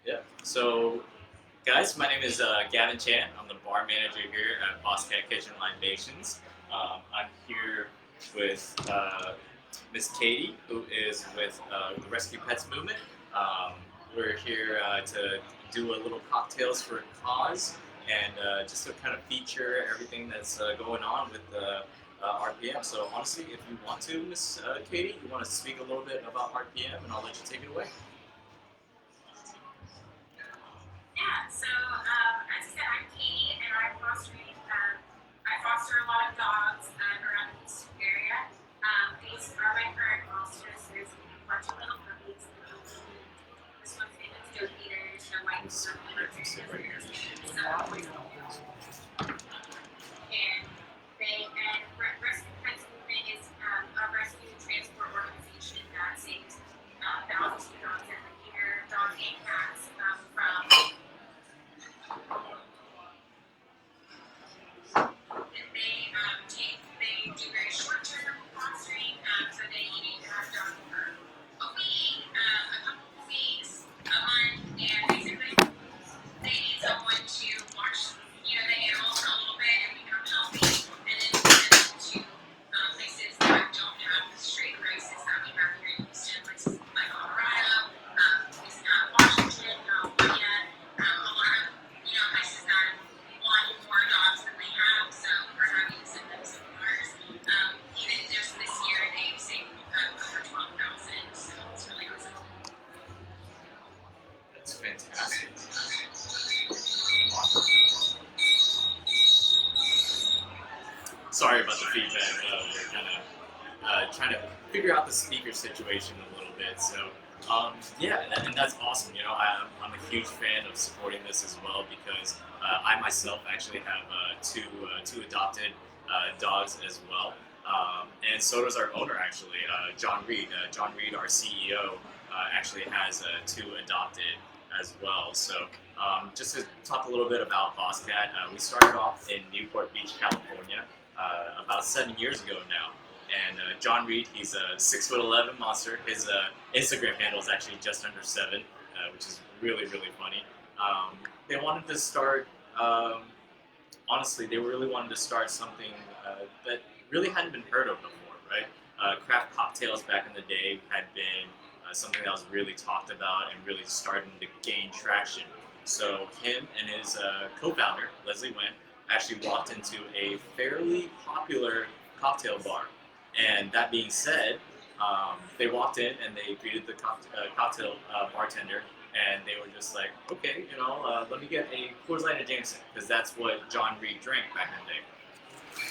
Yeah. So, guys, my name is Gavin Chan. I'm the bar manager here at Bosscat Kitchen Libations. I'm here with Miss Caitie, who is with the Rescue Pets Movement. Um, we're here to do a little cocktails for Paws and just to kind of feature everything that's going on with RPM. So, honestly, if you want to, Miss Caitie, you want to speak a little bit about RPM, and I'll let you take it away. Yeah, so as you said, I'm Katie, and I'm fostering. I foster a lot of dogs around the Houston area. These are my current fosters. There's a bunch of little puppies. This one's name is Caitie Evers. They're white and stuff. And Rescue Pets Movement is a rescue and transport organization that saves thousands of dogs every year, dogs and cats from they do very short term fostering, so they have dogs for a week, a couple of weeks, a month, and basically they need someone to watch, the animals for a little bit and become healthy, and then send them to places that don't have the straight races that we have here in Houston, places like Colorado, Washington, California, a lot of places that want more dogs than they have, so we're happy to send them some cars. Even just this year, they've saved over 12,000, so it's really awesome. That's fantastic. Sorry about the feedback. We're kind of trying to figure out the speaker situation a little bit. So, yeah, and that's awesome. I'm a huge fan of supporting this as well because I myself actually have two adopted dogs as well. And so does our owner, actually, John Reed. John Reed, our CEO, actually has two adopted as well. So, just to talk a little bit about Bosscat, we started off in Newport Beach, California, about 7 years ago now. And John Reed, he's a 6'11" monster. His Instagram handle is actually just under 7, which is really really funny. They wanted to start. Honestly, they really wanted to start something that really hadn't been heard of before, right? Craft cocktails back in the day had been something that was really talked about and really starting to gain traction. So him and his co-founder Leslie Wen actually walked into a fairly popular cocktail bar. And that being said, they walked in and they greeted the cocktail bartender, and they were just like, okay, let me get a Coors Light and Jameson, because that's what John Reed drank back in the day.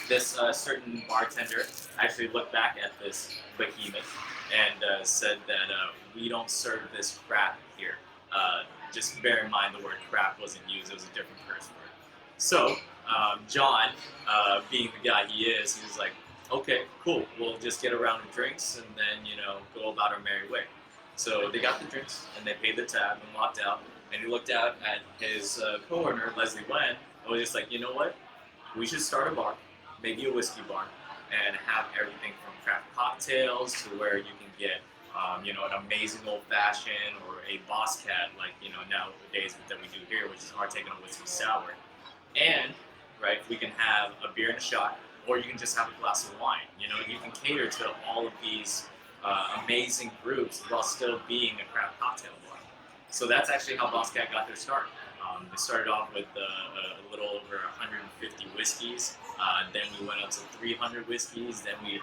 This certain bartender actually looked back at this behemoth and said that we don't serve this crap here. Just bear in mind the word crap wasn't used; it was a different curse word. So John, being the guy he is, he was like, okay, cool, we'll just get a round of drinks and then go about our merry way. So they got the drinks and they paid the tab and walked out. And he looked out at his co-owner Leslie Wen and was just like, you know what? We should start a bar, maybe a whiskey bar, and have everything from craft cocktails to where you can get, an amazing old fashioned or a boss cat, like nowadays that we do here, which is our take on a whiskey sour. And right, we can have a beer and a shot, or you can just have a glass of wine. You can cater to all of these amazing groups while still being a craft cocktail bar. So that's actually how Bosscat got their start. They started off with a little over 150 whiskeys. Then we went up to 300 whiskeys. Then we,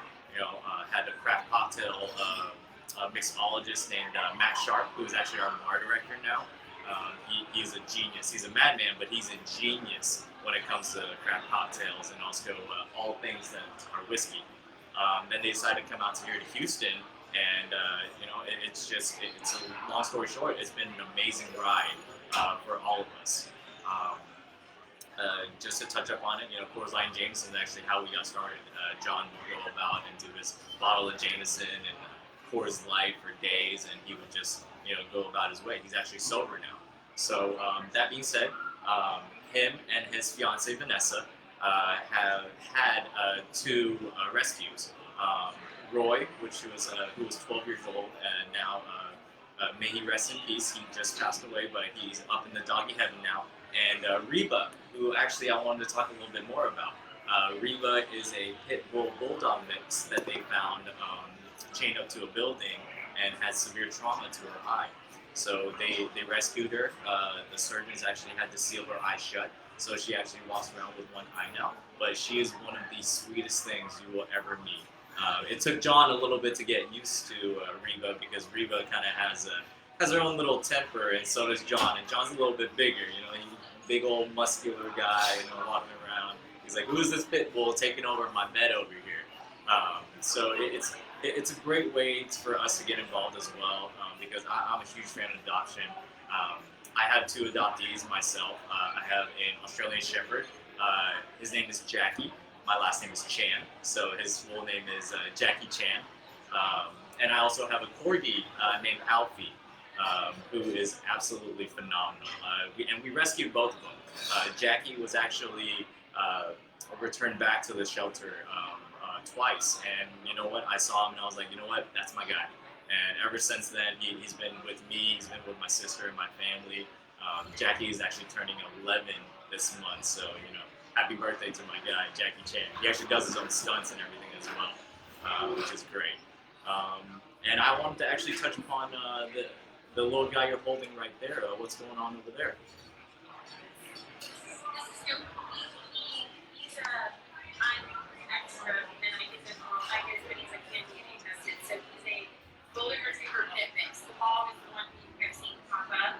had a craft cocktail mixologist named Matt Sharp, who is actually our bar director now. He's a genius. He's a madman, but he's a genius when it comes to craft cocktails and also all things that are whiskey. Then they decided to come out here to Houston, and it's a long story short, it's been an amazing ride for all of us. Um, just to touch up on it, Coors Light and Jameson is actually how we got started. John would go about and do his bottle of Jameson and Coors Light for days, and he would just go about his way. He's actually sober now. So that being said, him and his fiancee Vanessa have had two rescues. Roy, who was 12 years old, and now may he rest in peace. He just passed away, but he's up in the doggy heaven now. And Reba, who actually I wanted to talk a little bit more about. Reba is a pit bull bulldog mix that they found chained up to a building and had severe trauma to her eye. So they rescued her. The surgeons actually had to seal her eye shut. So she actually walks around with one eye now. But she is one of the sweetest things you will ever meet. It took John a little bit to get used to Reba because Reba kind of has her own little temper, and so does John. And John's a little bit bigger, he's a big old muscular guy, walking around. He's like, "Who's this pit bull taking over my bed over here?" So it's a great way for us to get involved as well because I'm a huge fan of adoption. I have 2 adoptees myself. I have an Australian Shepherd. His name is Jackie. My last name is Chan, so his full name is Jackie Chan. And I also have a Corgi named Alfie, who is absolutely phenomenal. We rescued both of them. Jackie was actually returned back to the shelter twice, and you know what? I saw him and I was like, you know what? That's my guy. And ever since then, he's been with me. He's been with my sister and my family. Jackie is actually turning 11 this month, so happy birthday to my guy, Jackie Chan. He actually does his own stunts and everything as well, which is great. And I wanted to actually touch upon the little guy you're holding right there. What's going on over there? He's I'm extra, and I get them all. I guess, but he's a kid getting tested. So he's a golden retriever pit mix. The Paws is the one you have seen pop up.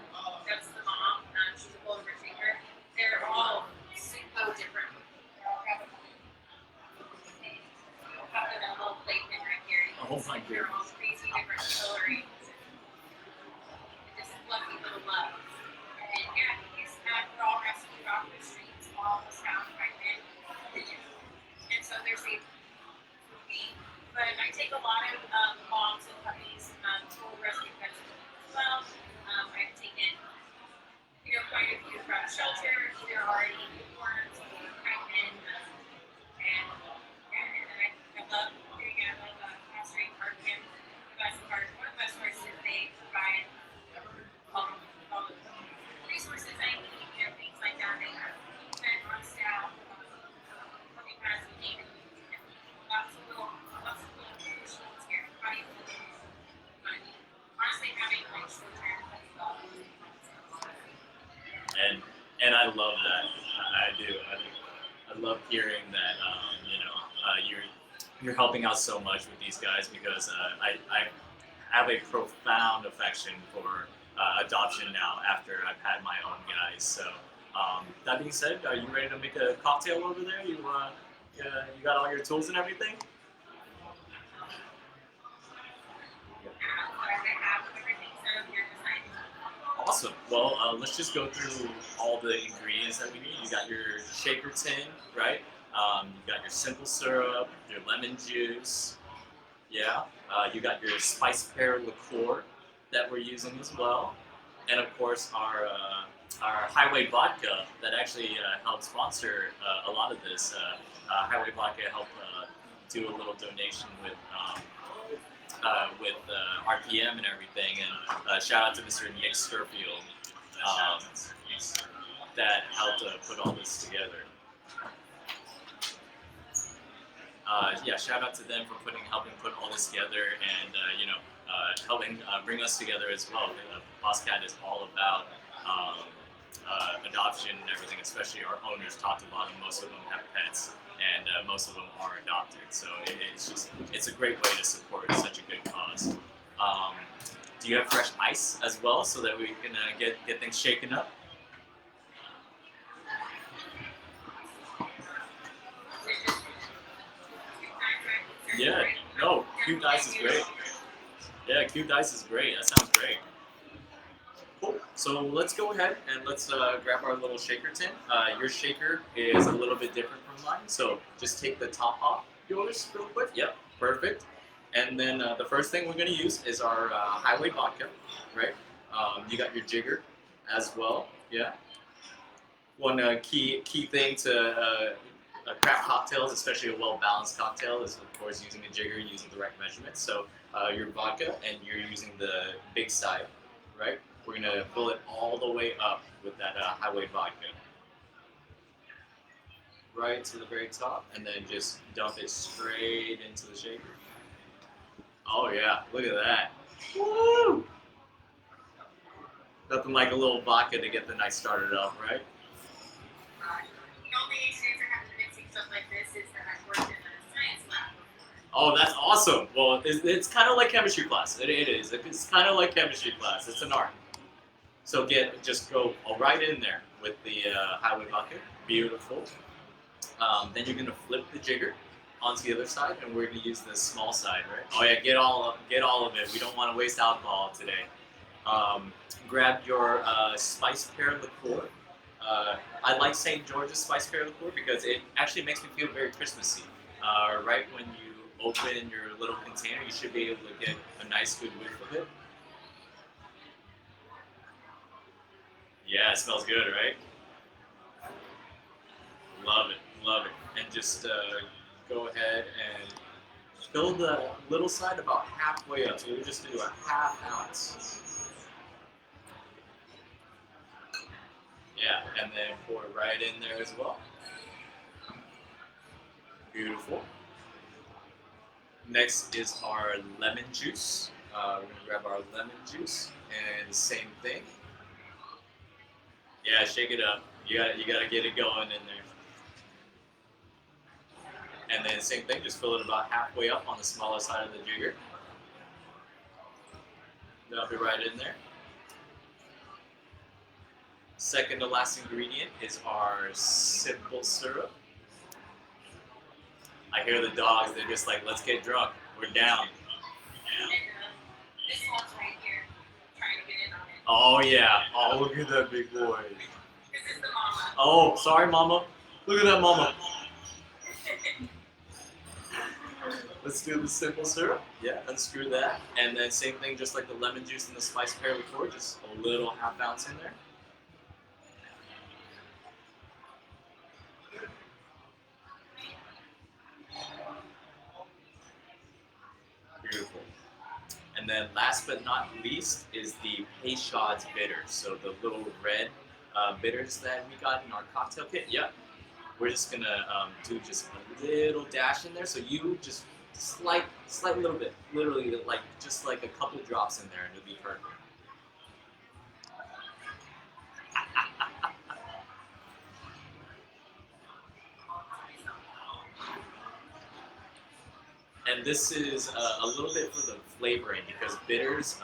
That's the mom. She's a golden retriever. They're all so different. They all have a little playpen right here. Oh my They're all goodness. crazy different colorings. Just fluffy little loves. And yeah, we're all rescued off the streets, all found pregnant. And so they're safe for me. But I take a lot of moms and puppies for rescue pets as well. I've taken, quite a few from shelter, either already newborns or pregnant. And I love doing it. I love fostering our kids. One of the best parts is they provide all the resources I need, things like that. They have men on staff, working as a name, lots of little machines here. Honestly, having like short-term And I love that. I do. I love hearing that. You're helping out so much with these guys because I have a profound affection for adoption now after I've had my own guys. So that being said, are you ready to make a cocktail over there? You got all your tools and everything? Awesome. Well, let's just go through all the ingredients that we need. You got your shaker tin, right? You got your simple syrup, your lemon juice. Yeah. You got your spice pear liqueur that we're using as well, and of course our Highway vodka that actually helped sponsor a lot of this. Highway vodka helped do a little donation with RPM and everything, and shout out to Mr. Nick Sturfield that helped put all this together. Shout out to them for helping put all this together and helping bring us together as well. Bosscat is all about adoption and everything, especially our owners, top to bottom. Most of them have pets, and most of them are adopted. So it's a great way to support such a good cause. Do you have fresh ice as well, so that we can get things shaken up? Yeah, no, cubed ice is great. Yeah, cubed ice is great. That sounds great. Cool. So let's go ahead and let's grab our little shaker tin. Your shaker is a little bit different from mine, so just take the top off yours real quick. Yep, perfect. And then the first thing we're going to use is our Highway vodka, right? You got your jigger as well, yeah. One key thing to craft cocktails, especially a well-balanced cocktail, is of course using a jigger, using the right measurements. So your vodka, and you're using the big side right? We're gonna fill it all the way up with that highway vodka, right to the very top, and then just dump it straight into the shaker. Oh yeah, look at that. Woo! Nothing like a little vodka to get the night started off, right? The only experience I have in mixing stuff like this is that I've worked in a science lab. Oh, that's awesome. Well, it's kind of like chemistry class. It is. It's kind of like chemistry class. It's an art. So just go right in there with the highway vodka. Beautiful. Then you're gonna flip the jigger onto the other side, and we're gonna use the small side, right? Oh yeah, get all of it. We don't want to waste alcohol today. Grab your spice pear liqueur. I like St. George's spice pear liqueur because it actually makes me feel very Christmassy. Right when you open your little container, you should be able to get a nice good whiff of it. Yeah, it smells good, right? Love it, love it. And just go ahead and fill the little side about halfway up. So we'll just do a half ounce. Yeah, and then pour it right in there as well. Beautiful. Next is our lemon juice. We're gonna grab our lemon juice and same thing. Yeah, shake it up. You gotta get it going in there. And then same thing, just fill it about halfway up on the smaller side of the jigger. Dump it right in there. Second to last ingredient is our simple syrup. I hear the dogs, they're just like, let's get drunk. We're down. And this one's right here, trying to get in on it. Oh yeah. Oh, look at that big boy. This is the mama. Oh, sorry, mama. Look at that mama. Let's do the simple syrup. Yeah, unscrew that. And then same thing, just like the lemon juice and the spice pear liqueur, just a little half ounce in there. Beautiful. And then last but not least is the Paws bitters. So the little red bitters that we got in our cocktail kit. Yep. We're just gonna do just a little dash in there. So you just slight little bit, literally like just like a couple drops in there, and it'll be perfect. And this is a little bit for the flavoring because bitters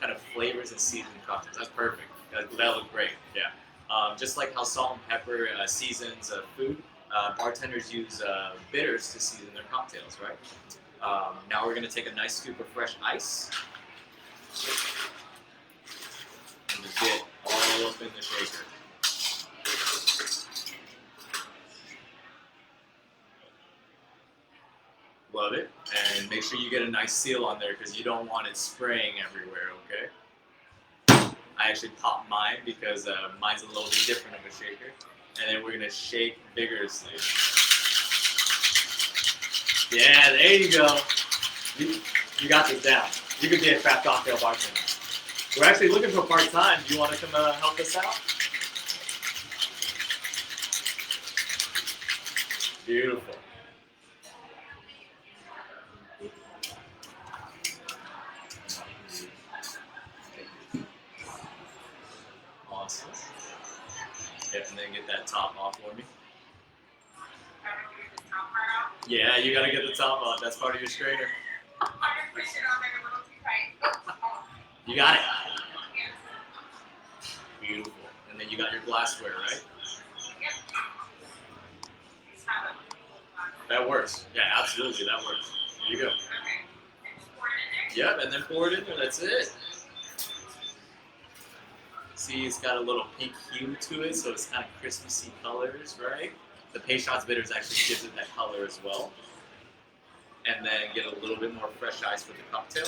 kind of flavors and season cocktails. That's perfect. That looked great. Yeah. Just like how salt and pepper seasons food, bartenders use bitters to season their cocktails, right? Now we're going to take a nice scoop of fresh ice and just get all up in the shaker. Love it. And make sure you get a nice seal on there because you don't want it spraying everywhere, okay? I actually popped mine because mine's a little bit different of a shaker. And then we're going to shake vigorously. Yeah, there you go. You got this down. You could be a craft cocktail bartender. We're actually looking for part-time. Do you want to come help us out? Beautiful. Awesome. Yeah, and then get that top off for me. Yeah, you gotta get the top off. That's part of your strainer. You got it. Beautiful. And then you got your glassware, right? That works. Yeah, absolutely, that works. Here you go. Yep, and then pour it in there. That's it. See, it's got a little pink hue to it, so it's kind of Christmassy colors, right? The Paws bitters actually gives it that color as well. And then get a little bit more fresh ice with the cocktail.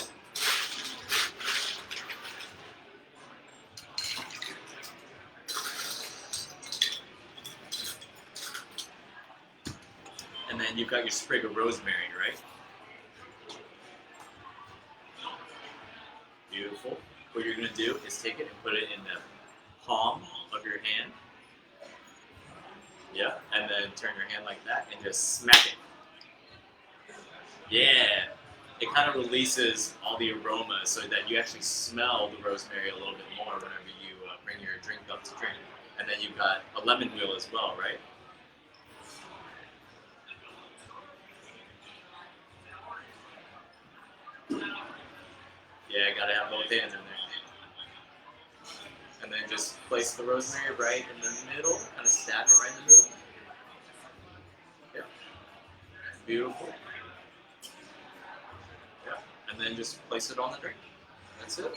And then you've got your sprig of rosemary, right? Beautiful. What you're going to to do is take it and put it in the palm of your hand. Yeah, and then turn your hand like that and just smack it. Yeah, it kind of releases all the aroma so that you actually smell the rosemary a little bit more whenever you bring your drink up to drink. And then you've got a lemon wheel as well, right? Yeah, gotta have both hands in there. And then just place the rosemary right in the middle, kind of stab it right in the middle. Yeah, beautiful. Yeah, and then just place it on the drink. That's it.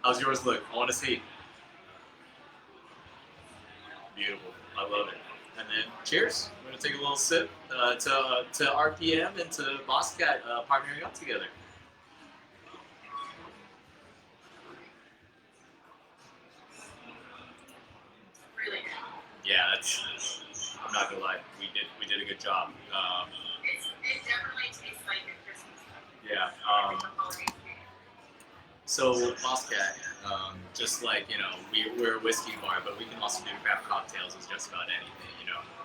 How's yours look? I want to see. Beautiful. I love it. And then cheers. We're gonna take a little sip to RPM and to Bosscat partnering up together. Really good. Yeah, that's. I'm not gonna lie. We did a good job. It definitely tastes like a Christmas. Yeah. Like a holiday cake. So Bosscat, just like we're a whiskey bar, but we can also do craft cocktails with just about anything.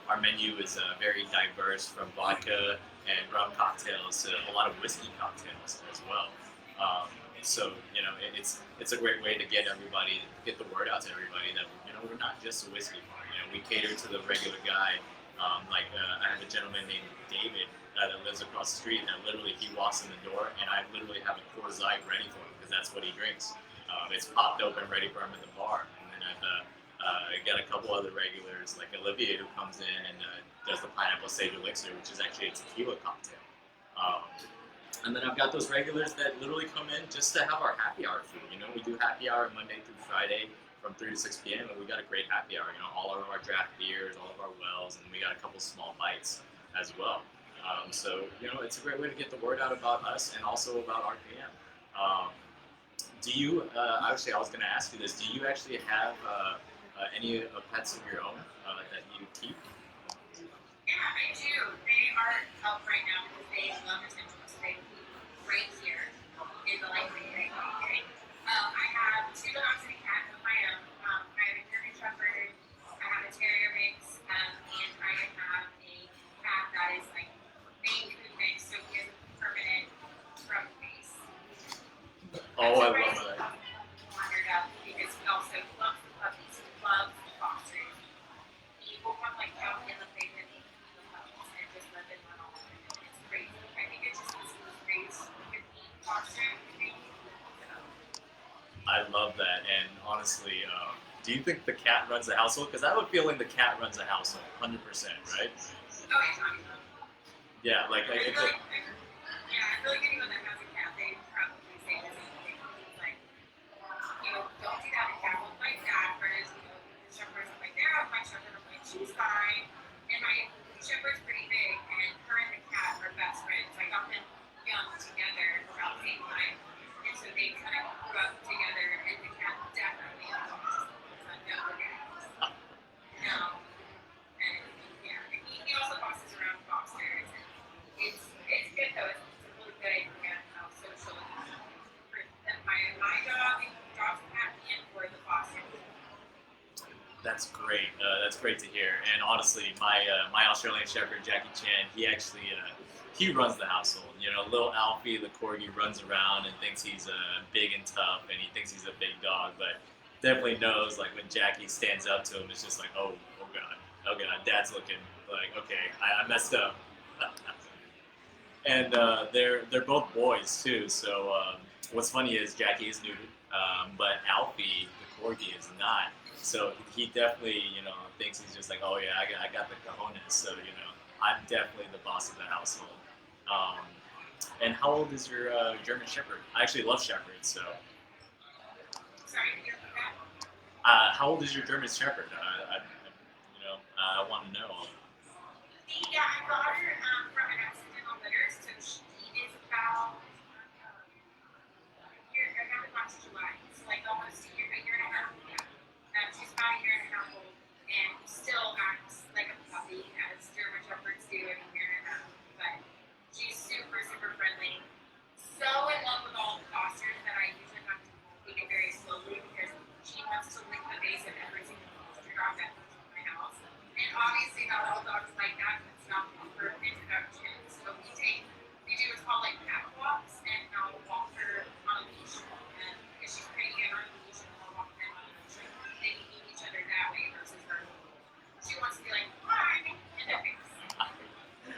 Our menu is very diverse, from vodka and rum cocktails to a lot of whiskey cocktails as well. So it's a great way to get the word out to everybody that we're not just a whiskey bar. We cater to the regular guy. I have a gentleman named David that lives across the street, and literally he walks in the door, and I literally have a Coors Light ready for him because that's what he drinks. It's popped open, ready for him at the bar, and then I got a couple other regulars like Olivier who comes in and does the pineapple sage elixir, which is actually a tequila cocktail. Um, and then I've got those regulars that literally come in just to have our happy hour food. We do happy hour Monday through Friday from 3 to 6 p.m. and we got a great happy hour. All of our draft beers, all of our wells, and we got a couple small bites as well. So it's a great way to get the word out about us and also about RPM. Do you? Actually, I was going to ask you this. Do you actually have any pets of your own that you keep? Yeah, I do. They are out right now because they love attention. So they right here in the library. Okay. I have 2 dogs and a cat of my own. I have a German Shepherd, I have a Terrier mix, and I have a cat that is like main food mix, so he has a permanent scrub face. Oh, I love that. Wandered up because he also loves the puppies, he loves the fosters. He will come like out in the face and the puppies and just let them run all over him. It's crazy. I think it's just this race with the foster. I love that, and honestly, do you think the cat runs the household? Because I have a feeling the cat runs the household, 100%, right? Oh, yeah. Yeah, like I if feel like anyone that has a cat, they probably say the same thing. It's like, don't do that. A cat won't like that. Whereas, the shepherd's like, they're out my shepherd. I'm like, she's fine. And my shepherd's pretty big, and her and the cat are best friends. I got them young together about the same time. And so they kind of grew up together, and the cat definitely loves no. And yeah, and he also bosses around fosters. And it's good though. It's a really good idea how social for my dog and dogs and cat and for the fosters. That's great. That's great to hear. And honestly, my Australian Shepherd Jackie Chan, he runs the household. Little Alfie, the corgi, runs around and thinks he's big and tough, and he thinks he's a big dog, but definitely knows like when Jackie stands up to him, it's just like, oh god, Dad's looking like, okay, I messed up. And they're both boys too. So what's funny is Jackie is neutered, but Alfie, the corgi, is not. So he definitely, thinks he's just like, oh yeah, I got the cojones. So I'm definitely the boss of the household. And how old is your German Shepherd? I actually love Shepherds, so. Sorry, you hear that? How old is your German Shepherd? I want to know. Yeah, I got her from an accidental litter, so she is about last July. It's like almost a year and a half. Yeah. She's about a year and a half old, and still acts like a puppy, as German Shepherds do in a year and a half. But she's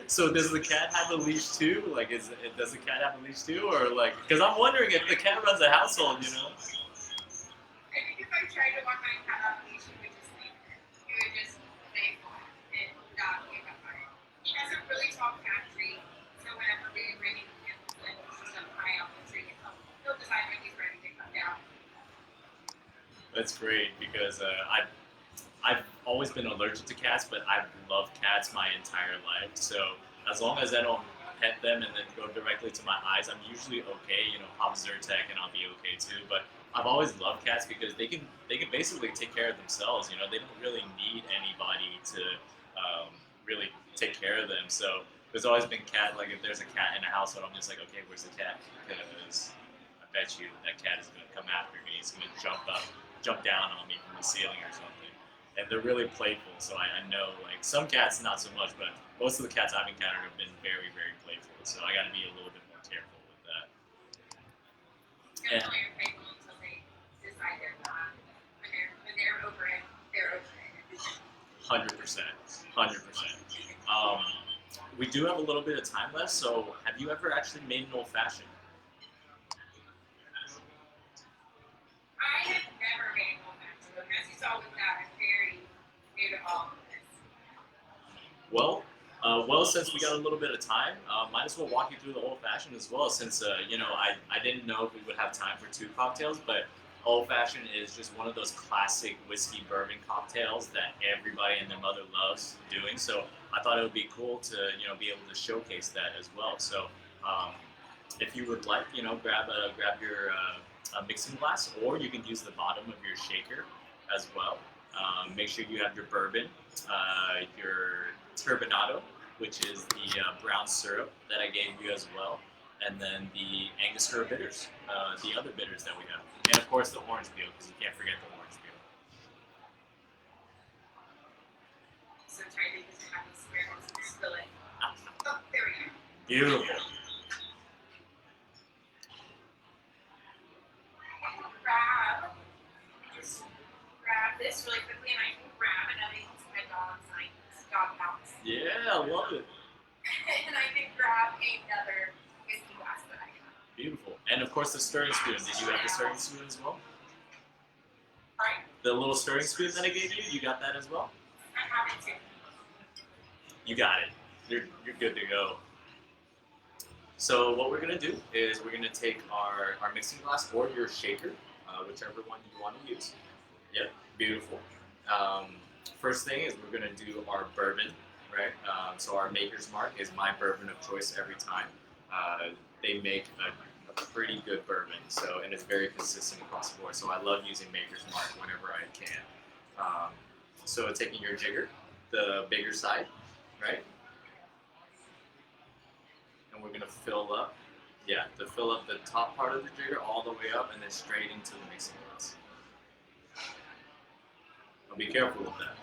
So does the cat have a leash too? Like, does the cat have a leash too, or like? Because I'm wondering if the cat runs a household, you know? I think if I tried to walk my cat off leash, he would just leave her. He would just stay flat and not wake up by it. He has a really tall cat tree, so whenever we bring him in, he's up high off the tree, he'll decide when he's ready to come down. That's great because I've always been allergic to cats, but I've loved cats my entire life. So as long as I don't pet them and then go directly to my eyes, I'm usually okay. You know, pop Zyrtec and I'll be okay too. But I've always loved cats because they can basically take care of themselves. You know, they don't really need anybody to really take care of them. So there's always been cat. Like if there's a cat in a household, I'm just like, okay, where's the cat? Because I bet you that cat is going to come after me. He's going to jump down on me from the ceiling or something. And they're really playful, so I know, like, some cats not so much, but most of the cats I've encountered have been very, very playful, so I got to be a little bit more careful with that. Definitely are playful until they decide they're not. When they're over it, they're over it. 100%, 100%. We do have a little bit of time left, so have you ever actually made an old-fashioned? I have never made one match, but as you saw with that, I'm very new to all of this. Well, since we got a little bit of time, might as well walk you through the old-fashioned as well, since, I didn't know if we would have time for 2 cocktails, but old-fashioned is just one of those classic whiskey bourbon cocktails that everybody and their mother loves doing, so I thought it would be cool to, be able to showcase that as well. So, if you would like, grab your mixing glass, or you can use the bottom of your shaker as well. Make sure you have your bourbon, your turbinado, which is the brown syrup that I gave you as well, and then the Angostura bitters, the other bitters that we have, and of course the orange peel, because you can't forget the orange peel. So try to just have these sparrows and spill it. Oh, there we go. Beautiful. Just grab this really quickly, and I can grab another piece of my dog's dog house. Yeah, I love it. And I can grab another whiskey glass that I have. Beautiful. And of course the stirring spoon. Did you have the stirring spoon as well? Right? The little stirring spoon that I gave you, you got that as well? I have it too. You got it. You're good to go. So what we're gonna do is we're gonna take our mixing glass or your shaker, whichever one you want to use. Yep, beautiful. First thing is we're gonna do our bourbon, right? So our Maker's Mark is my bourbon of choice every time. They make a pretty good bourbon, and it's very consistent across the board. So I love using Maker's Mark whenever I can. So taking your jigger, the bigger side, right? And we're gonna fill up the top part of the jigger all the way up and then straight into the mixing glass. I'll be careful with that.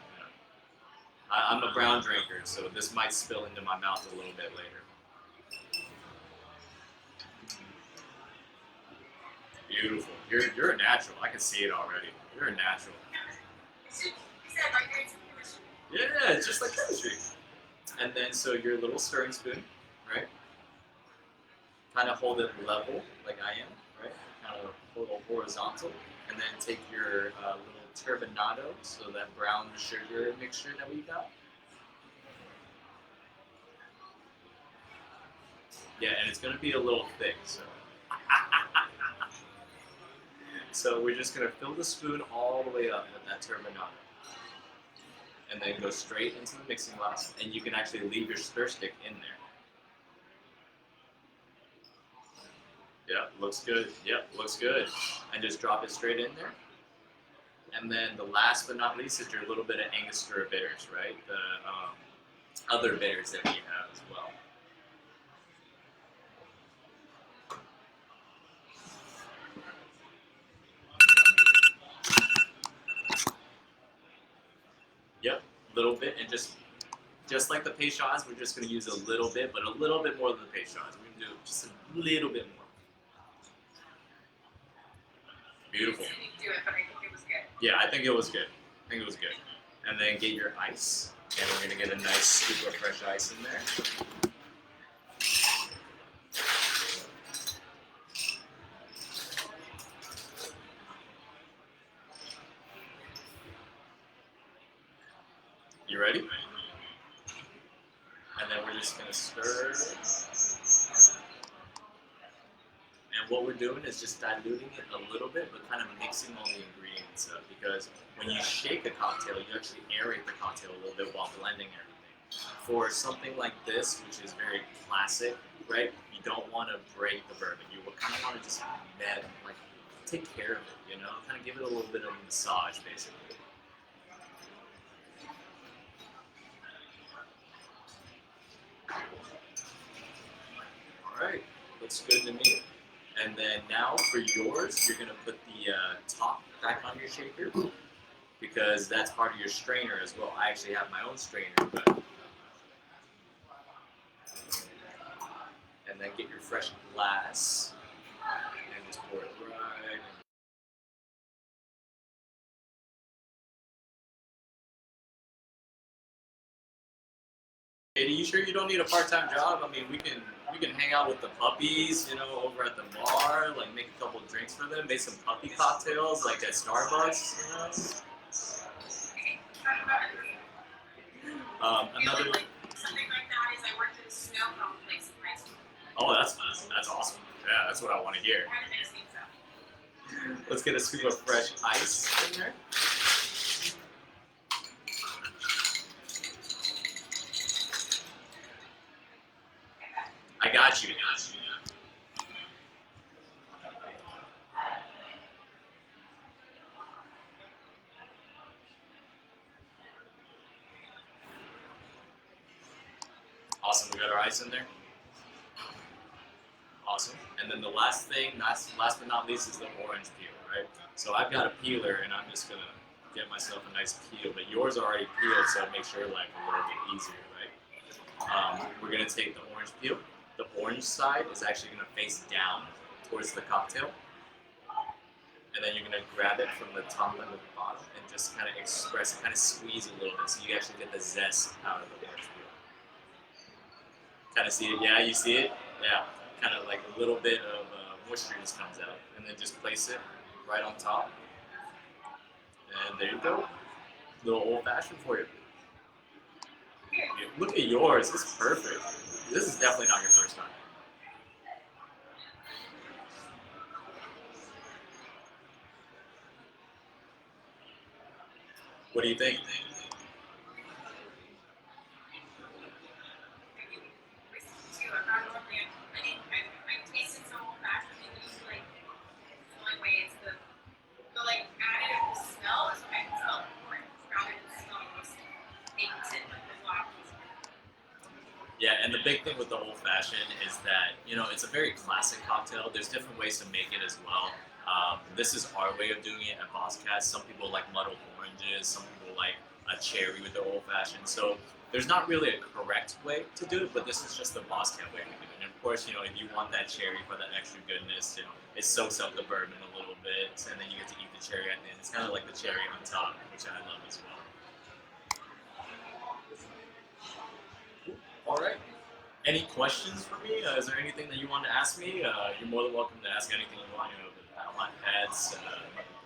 I'm a brown drinker, so this might spill into my mouth a little bit later. Beautiful. You're a natural. I can see it already. You're a natural. You said like there's chemistry. Yeah, it's just like chemistry. And then so your little stirring spoon, right? Kind of hold it level, like I am, right? Kind of hold it horizontal, and then take your little turbinado, so that brown sugar mixture that we got. Yeah, and it's gonna be a little thick, so. So we're just gonna fill the spoon all the way up with that turbinado, and then go straight into the mixing glass, and you can actually leave your stir stick in there. Yep, looks good. Yep, looks good. And just drop it straight in there. And then the last but not least is your little bit of Angostura bitters, right? The other bitters that we have as well. Yep, a little bit, and just like the Payshaws, we're just going to use a little bit, but a little bit more than the Payshaws. We're going to do just a little bit more. Beautiful. I didn't do it, but I think it was good. Yeah, I think it was good. And then get your ice. And we're gonna get a nice scoop of fresh ice in there. You ready? And then we're just gonna stir. And what we're doing is just diluting it a little bit, but kind of mixing all the ingredients up. Because when you shake a cocktail, you actually aerate the cocktail a little bit while blending everything. For something like this, which is very classic, right? You don't want to break the bourbon. You kind of want to just take care of it, you know? Kind of give it a little bit of a massage, basically. All right, looks good to me. And then now for yours, you're gonna put the top back on your shaker because that's part of your strainer as well. I actually have my own strainer, but and then get your fresh glass and just pour it right. Caitie, you sure you don't need a part-time job? I mean, we can hang out with the puppies, you know, over at the bar, like make a couple drinks for them, make some puppy cocktails, like at Starbucks, you know. Another. Something like that is I worked at a snow cone place in high school. Oh, that's fun. That's awesome. Yeah, that's what I want to hear. Kind of makes things up. Let's get a scoop of fresh ice in there. I got you. Awesome. We got our ice in there. Awesome. And then the last thing, last but not least, is the orange peel, right? So I've got a peeler, and I'm just gonna get myself a nice peel. But yours are already peeled, so it makes your life a little bit easier, right? We're gonna take the orange peel. The orange side is actually gonna face down towards the cocktail, and then you're gonna grab it from the top and the bottom, and just kind of express it, kind of squeeze a little bit, so you actually get the zest out of the orange peel. Kind of see it? Yeah, you see it? Yeah. Kind of like a little bit of moisture just comes out, and then just place it right on top. And there you go. Little old fashioned for you. Look at yours. It's perfect. This is definitely not your first time. What do you think? Yeah, and the big thing with the old fashioned is that, you know, it's a very classic cocktail. There's different ways to make it as well. This is our way of doing it at Bosscat. Some people like muddled oranges, some people like a cherry with the old fashioned. So there's not really a correct way to do it, but this is just the Bosscat way to do it. And of course, you know, if you want that cherry for that extra goodness, you know, it soaks up the bourbon a little bit, and then you get to eat the cherry at the end. It's kind of like the cherry on top, which I love as well. All right. Any questions for me? Is there anything that you want to ask me? You're more than welcome to ask anything you want. You know, the outline pets,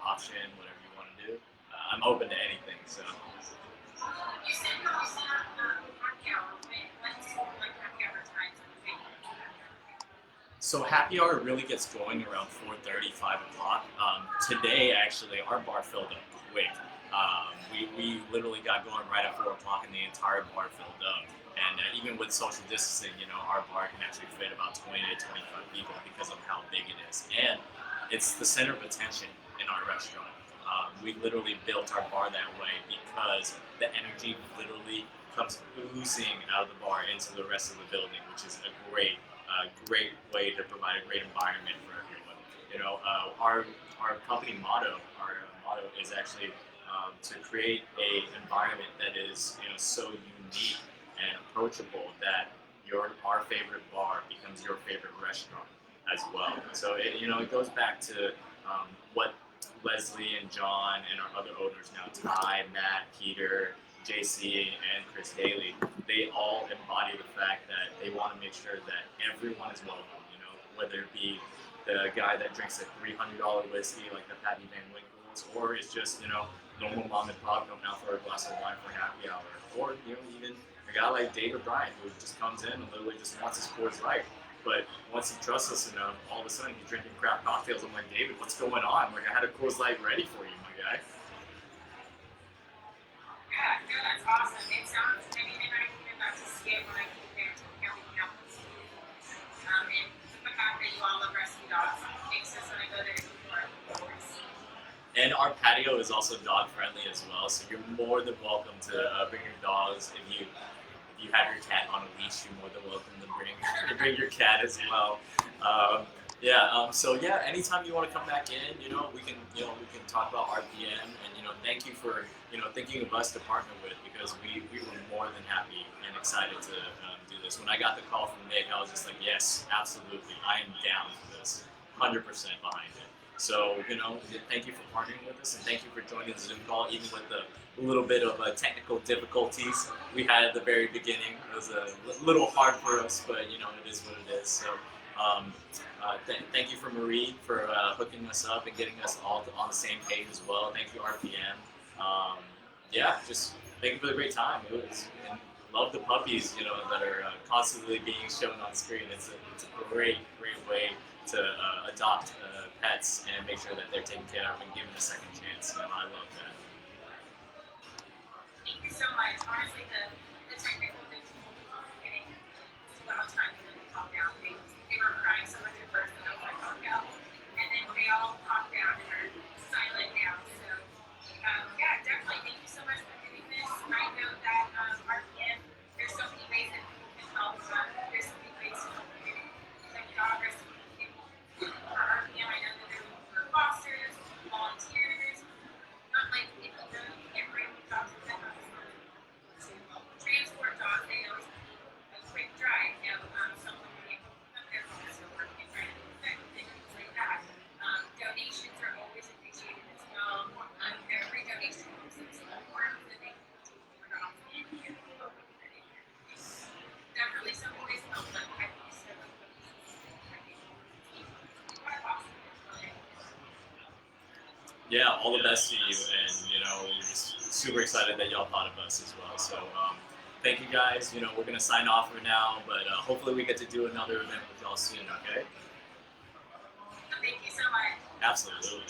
option, whatever you want to do. I'm open to anything. So. You said you also have happy hour. When's like happy hour times? So happy hour really gets going around 4:30, 5 o'clock. Today, actually, our bar filled up quick. We literally got going right at 4 o'clock, and the entire bar filled up. And even with social distancing, you know, our bar can actually fit about 20 to 25 people because of how big it is. And it's the center of attention in our restaurant. We literally built our bar that way because the energy literally comes oozing out of the bar into the rest of the building, which is a great way to provide a great environment for everyone. You know, our company motto, is actually to create a environment that is, you know, so unique and approachable that our favorite bar becomes your favorite restaurant as well. So it goes back to what Leslie and John and our other owners now, Ty, Matt, Peter, JC and Chris Daly, they all embody the fact that they want to make sure that everyone is welcome. You know, whether it be the guy that drinks a $300 whiskey like the Patty Van Winkles, or is just normal mom and pop going out for a glass of wine for happy hour, or even a guy like David Bryant who just comes in and literally just wants his Coors Light. But once he trusts us enough, all of a sudden he's drinking craft cocktails. I'm like, David, what's going on? Like, I had a Coors Light ready for you, my guy. Yeah, no, that's awesome. It sounds, I mean, and I even got to see it when I came there to everything else. And the fact that you all love rescue dogs makes us want to go there more. And our patio is also dog friendly as well, so you're more than welcome to bring your dogs. If you have your cat on a leash, you're more than welcome to bring your cat as well. So yeah, anytime you want to come back in, we can talk about RPM, and thank you for thinking of us to partner with, because we were more than happy and excited to do this. When I got the call from Nick, I was just like, yes, absolutely, I am down for this, 100% behind it. So, thank you for partnering with us, and thank you for joining the Zoom call, even with the little bit of technical difficulties we had at the very beginning. It was a little hard for us, but it is what it is. So, thank you for Marie for hooking us up and getting us all on the same page as well. Thank you, RPM. Just thank you for the great time. And love the puppies, that are constantly being shown on screen. It's a great way to adopt pets and make sure that they're taken care of and given a second chance. I love that. Thank you so much. Honestly, the technical difficulties in the beginning took a lot of time for them to calm down. They were crying so much at first that I was like, calm down. And then they all calmed down and are silent now. So, definitely thank you so much for doing this. I know that RPM, there's so many ways that people can help. There's so many ways to help like dog rescue. For RPM, I know that they're looking for fosters, volunteers, not like if you know you can't bring dogs to pet homes to transport dogs, they always need a quick drive. Someone can't come their home, so we're trying to affect things like that. Donations are always appreciated as well. Every donation helps them support that they can continue their dogs in here. Definitely some ways to help them. I think so. Yeah, all the best to you, and we're just super excited that y'all thought of us as well. So thank you guys. We're gonna sign off for now, but hopefully we get to do another event with y'all soon. Okay? Thank you so much. Absolutely.